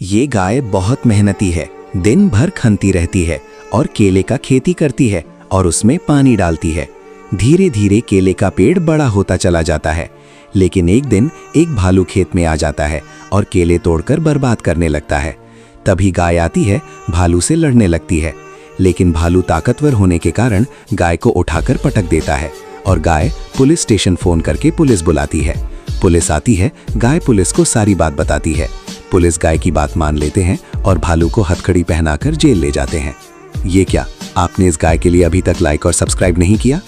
ये गाय बहुत मेहनती है, दिन भर खनती रहती है और केले का खेती करती है और उसमें पानी डालती है। धीरे धीरे केले का पेड़ बड़ा होता चला जाता है, लेकिन एक दिन एक भालू खेत में आ जाता है और केले तोड़कर बर्बाद करने लगता है। तभी गाय आती है, भालू से लड़ने लगती है, लेकिन भालू ताकतवर होने के कारण गाय को उठाकर पटक देता है और गाय पुलिस स्टेशन फोन करके पुलिस बुलाती है। पुलिस आती है, गाय पुलिस को सारी बात बताती है। पुलिस गाय की बात मान लेते हैं और भालू को हथकड़ी पहनाकर जेल ले जाते हैं। ये क्या, आपने इस गाय के लिए अभी तक लाइक और सब्सक्राइब नहीं किया?